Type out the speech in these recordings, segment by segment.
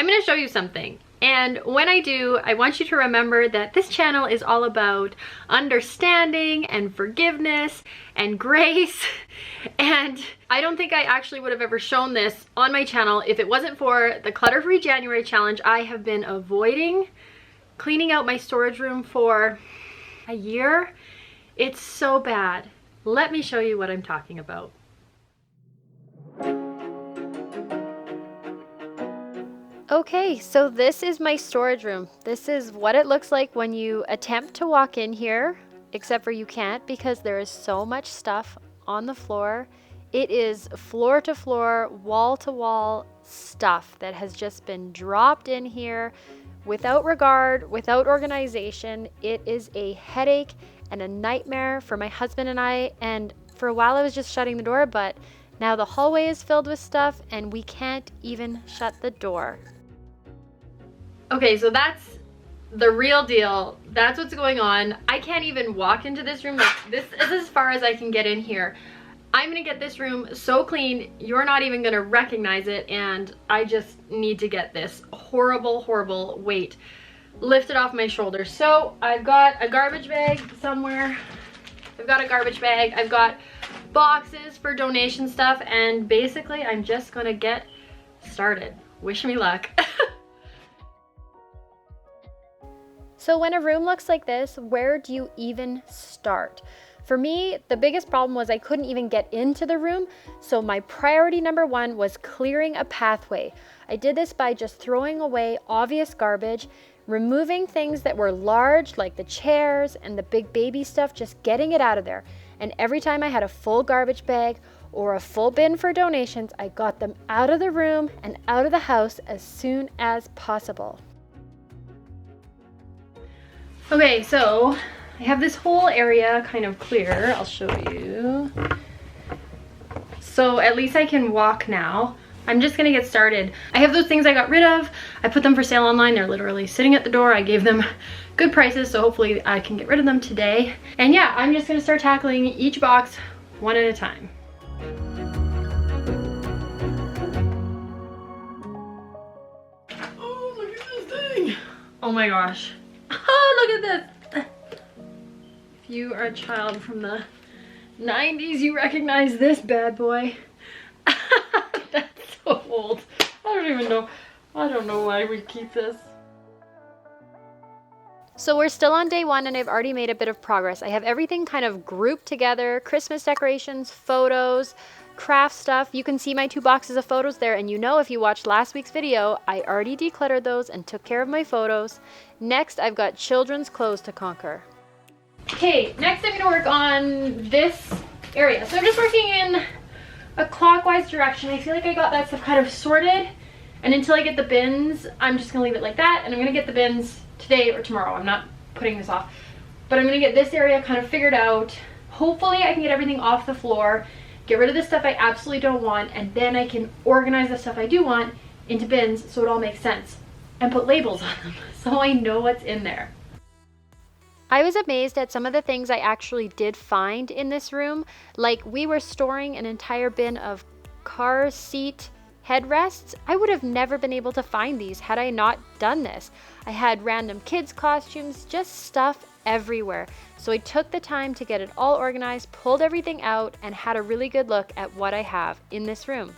I'm gonna show you something. And when I do, I want you to remember that this channel is all about understanding and forgiveness and grace. And I don't think I actually would have ever shown this on my channel if it wasn't for the Clutter-Free January challenge. I have been avoiding cleaning out my storage room for a year. It's so bad. Let me show you what I'm talking about. Okay, so this is my storage room. This is what it looks like when you attempt to walk in here, except for you can't because there is so much stuff on the floor. It is floor to floor, wall to wall stuff that has just been dropped in here without regard, without organization. It is a headache and a nightmare for my husband and I, and for a while I was just shutting the door, but now the hallway is filled with stuff and we can't even shut the door. Okay, so that's the real deal. That's what's going on. I can't even walk into this room. Like, this is as far as I can get in here. I'm gonna get this room so clean, you're not even gonna recognize it, and I just need to get this horrible, horrible weight lifted off my shoulders. So I've got a garbage bag somewhere. I've got a garbage bag. I've got boxes for donation stuff, and basically I'm just gonna get started. Wish me luck. So when a room looks like this, where do you even start? For me, the biggest problem was I couldn't even get into the room, so my priority number one was clearing a pathway. I did this by just throwing away obvious garbage, removing things that were large like the chairs and the big baby stuff, just getting it out of there. And every time I had a full garbage bag or a full bin for donations, I got them out of the room and out of the house as soon as possible. Okay, so I have this whole area kind of clear. I'll show you. So at least I can walk now. I'm just gonna get started. I have those things I got rid of. I put them for sale online. They're literally sitting at the door. I gave them good prices, so hopefully I can get rid of them today. And yeah, I'm just gonna start tackling each box one at a time. Oh, look at this thing. Oh my gosh. Oh, look at this. If you are a child from the 90s, you recognize this bad boy. That's so old. I don't even know. I don't know why we keep this. So we're still on day one and I've already made a bit of progress. I have everything kind of grouped together. Christmas decorations, photos, craft stuff. You can see my 2 boxes of photos there, and you know if you watched last week's video, I already decluttered those and took care of my photos. Next, I've got children's clothes to conquer. Okay, next I'm gonna work on this area. So I'm just working in a clockwise direction. I feel like I got that stuff kind of sorted, and until I get the bins, I'm just gonna leave it like that, and I'm gonna get the bins today or tomorrow. I'm not putting this off, but I'm gonna get this area kind of figured out. Hopefully I can get everything off the floor, get rid of the stuff I absolutely don't want, and then I can organize the stuff I do want into bins so it all makes sense, and put labels on them so I know what's in there. I was amazed at some of the things I actually did find in this room. Like, we were storing an entire bin of car seat headrests. I would have never been able to find these had I not done this. I had random kids' costumes, just stuff everywhere. So I took the time to get it all organized, pulled everything out, and had a really good look at what I have in this room.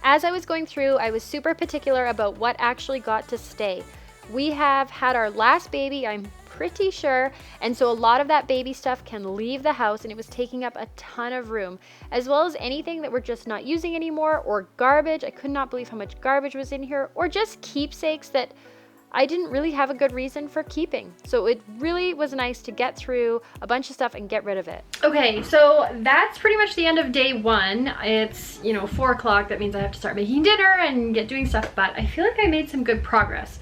As I was going through, I was super particular about what actually got to stay. We have had our last baby, I'm pretty sure, and so a lot of that baby stuff can leave the house, and it was taking up a ton of room, as well as anything that we're just not using anymore, or garbage. I could not believe how much garbage was in here, or just keepsakes that I didn't really have a good reason for keeping. So it really was nice to get through a bunch of stuff and get rid of it. Okay, so that's pretty much the end of day one. It's, 4 o'clock. That means I have to start making dinner and get doing stuff, but I feel like I made some good progress.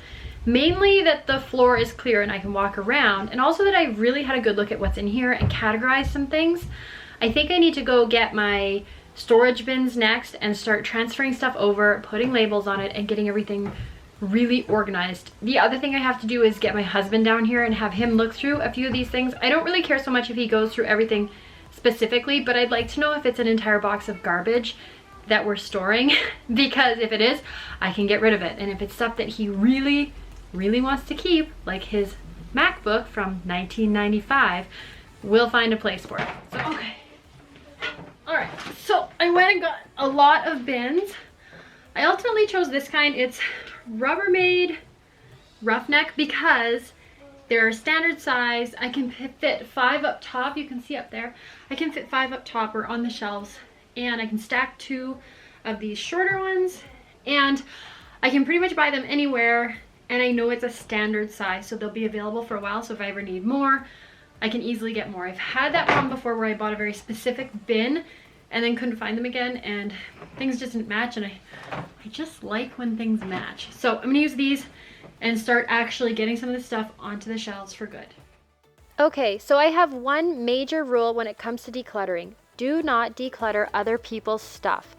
Mainly that the floor is clear and I can walk around, and also that I really had a good look at what's in here and categorize some things. I think I need to go get my storage bins next and start transferring stuff over, putting labels on it, and getting everything really organized. The other thing I have to do is get my husband down here and have him look through a few of these things. I don't really care so much if he goes through everything specifically, but I'd like to know if it's an entire box of garbage that we're storing because if it is, I can get rid of it. And if it's stuff that he really, really wants to keep, like his MacBook from 1995, we'll find a place for it. So, okay. All right, so I went and got a lot of bins. I ultimately chose this kind. It's Rubbermaid Roughneck because they're standard size. I can fit 5 up top. You can see up there. I can fit 5 up top or on the shelves, and I can stack 2 of these shorter ones, and I can pretty much buy them anywhere, and I know it's a standard size, so they'll be available for a while. So if I ever need more, I can easily get more. I've had that problem before where I bought a very specific bin and then couldn't find them again, and things just didn't match, and I just like when things match. So I'm gonna use these and start actually getting some of this stuff onto the shelves for good. Okay, so I have one major rule when it comes to decluttering. Do not declutter other people's stuff.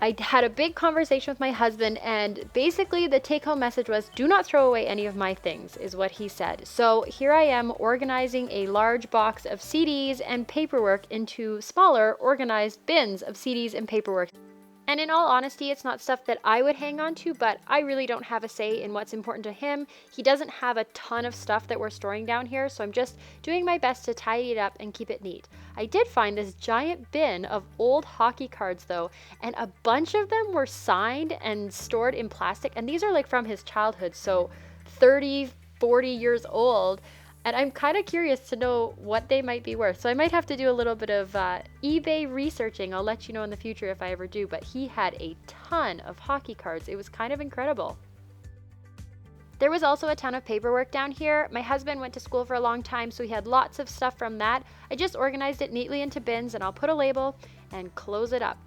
I had a big conversation with my husband, and basically the take-home message was, do not throw away any of my things, is what he said. So here I am organizing a large box of CDs and paperwork into smaller organized bins of CDs and paperwork. And in all honesty, it's not stuff that I would hang on to, but I really don't have a say in what's important to him. He doesn't have a ton of stuff that we're storing down here, so I'm just doing my best to tidy it up and keep it neat. I did find this giant bin of old hockey cards though, and a bunch of them were signed and stored in plastic, and these are like from his childhood, so 30, 40 years old. And I'm kind of curious to know what they might be worth. So I might have to do a little bit of eBay researching. I'll let you know in the future if I ever do. But he had a ton of hockey cards. It was kind of incredible. There was also a ton of paperwork down here. My husband went to school for a long time, so he had lots of stuff from that. I just organized it neatly into bins, and I'll put a label and close it up.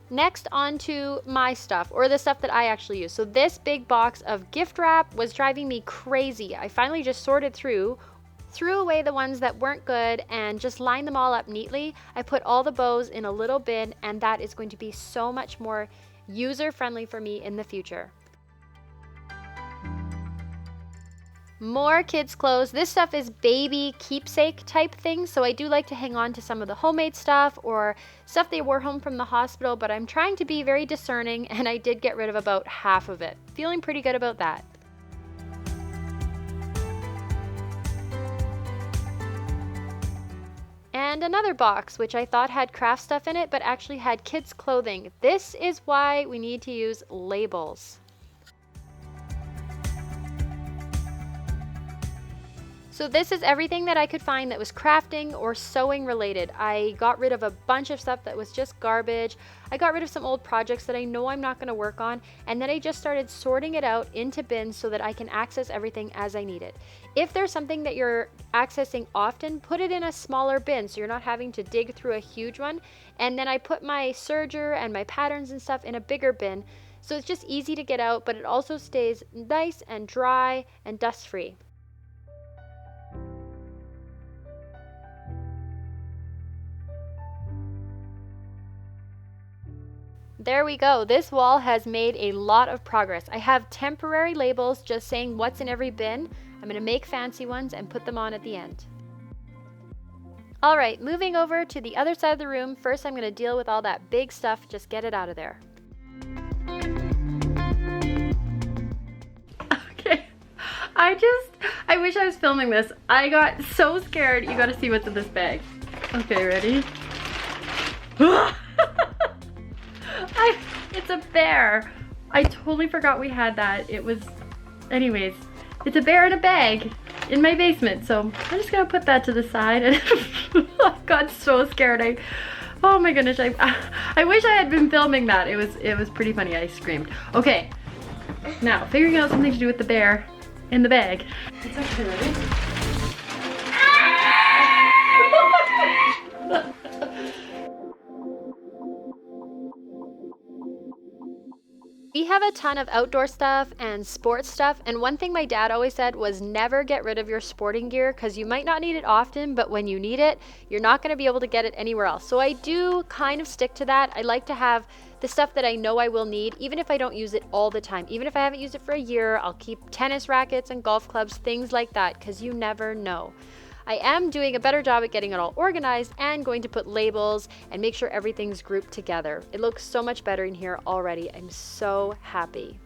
Next, on to my stuff, or the stuff that I actually use. So this big box of gift wrap was driving me crazy. I finally just sorted threw away the ones that weren't good and just lined them all up neatly. I put all the bows in a little bin, and that is going to be so much more user-friendly for me in the future. More kids' clothes. This stuff is baby keepsake type things, so I do like to hang on to some of the homemade stuff or stuff they wore home from the hospital, but I'm trying to be very discerning, and I did get rid of about half of it. Feeling pretty good about that. And another box, which I thought had craft stuff in it, but actually had kids' clothing. This is why we need to use labels. So this is everything that I could find that was crafting or sewing related. I got rid of a bunch of stuff that was just garbage. I got rid of some old projects that I know I'm not going to work on, and then I just started sorting it out into bins so that I can access everything as I need it. If there's something that you're accessing often, put it in a smaller bin so you're not having to dig through a huge one. And then I put my serger and my patterns and stuff in a bigger bin, so it's just easy to get out, but it also stays nice and dry and dust free. There we go. This wall has made a lot of progress. I have temporary labels just saying what's in every bin. I'm going to make fancy ones and put them on at the end. All right, moving over to the other side of the room. First, I'm going to deal with all that big stuff. Just get it out of there. Okay. I wish I was filming this. I got so scared. You got to see what's in this bag. Okay, ready? It's a bear. I totally forgot we had that. Anyways, it's a bear in a bag in my basement. So I'm just gonna put that to the side. And I got so scared. Oh my goodness, I wish I had been filming that. It was pretty funny. I screamed. Okay, now figuring out something to do with the bear in the bag. It's okay, ready? We have a ton of outdoor stuff and sports stuff, and one thing my dad always said was never get rid of your sporting gear because you might not need it often, but when you need it, you're not going to be able to get it anywhere else. So I do kind of stick to that. I like to have the stuff that I know I will need, even if I don't use it all the time. Even if I haven't used it for a year, I'll keep tennis rackets and golf clubs, things like that, because you never know. I am doing a better job at getting it all organized and going to put labels and make sure everything's grouped together. It looks so much better in here already. I'm so happy.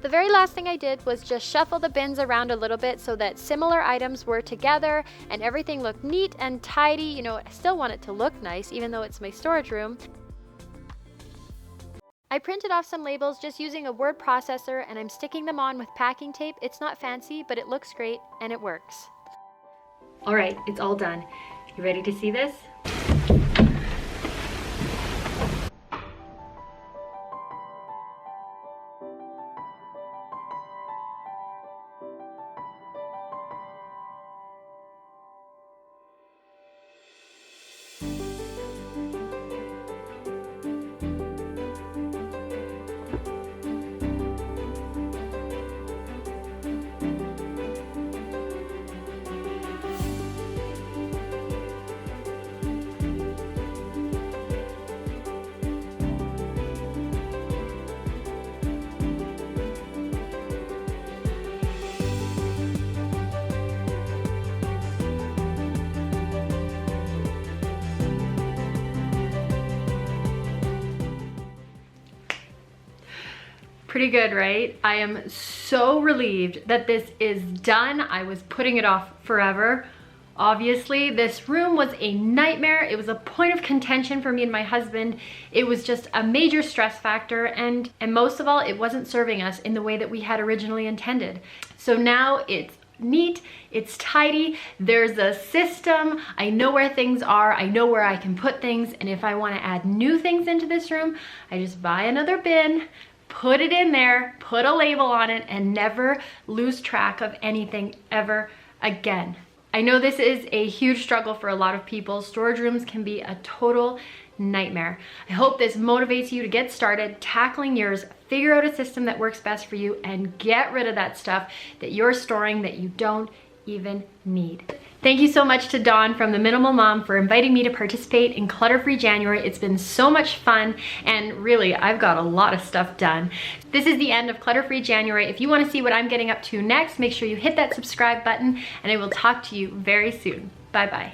The very last thing I did was just shuffle the bins around a little bit so that similar items were together and everything looked neat and tidy. You know, I still want it to look nice even though it's my storage room. I printed off some labels just using a word processor and I'm sticking them on with packing tape. It's not fancy, but it looks great and it works. All right, it's all done. You ready to see this? Pretty good, right? I am so relieved that this is done. I was putting it off forever. Obviously, this room was a nightmare. It was a point of contention for me and my husband. It was just a major stress factor, and most of all, it wasn't serving us in the way that we had originally intended. So now it's neat, it's tidy, there's a system, I know where things are, I know where I can put things, and if I want to add new things into this room, I just buy another bin, put it in there, put a label on it, and never lose track of anything ever again. I know this is a huge struggle for a lot of people. Storage rooms can be a total nightmare. I hope this motivates you to get started tackling yours, figure out a system that works best for you, and get rid of that stuff that you're storing that you don't even need. Thank you so much to Dawn from The Minimal Mom for inviting me to participate in Clutter-Free January. It's been so much fun, and really, I've got a lot of stuff done. This is the end of Clutter-Free January. If you want to see what I'm getting up to next, make sure you hit that subscribe button, and I will talk to you very soon. Bye-bye.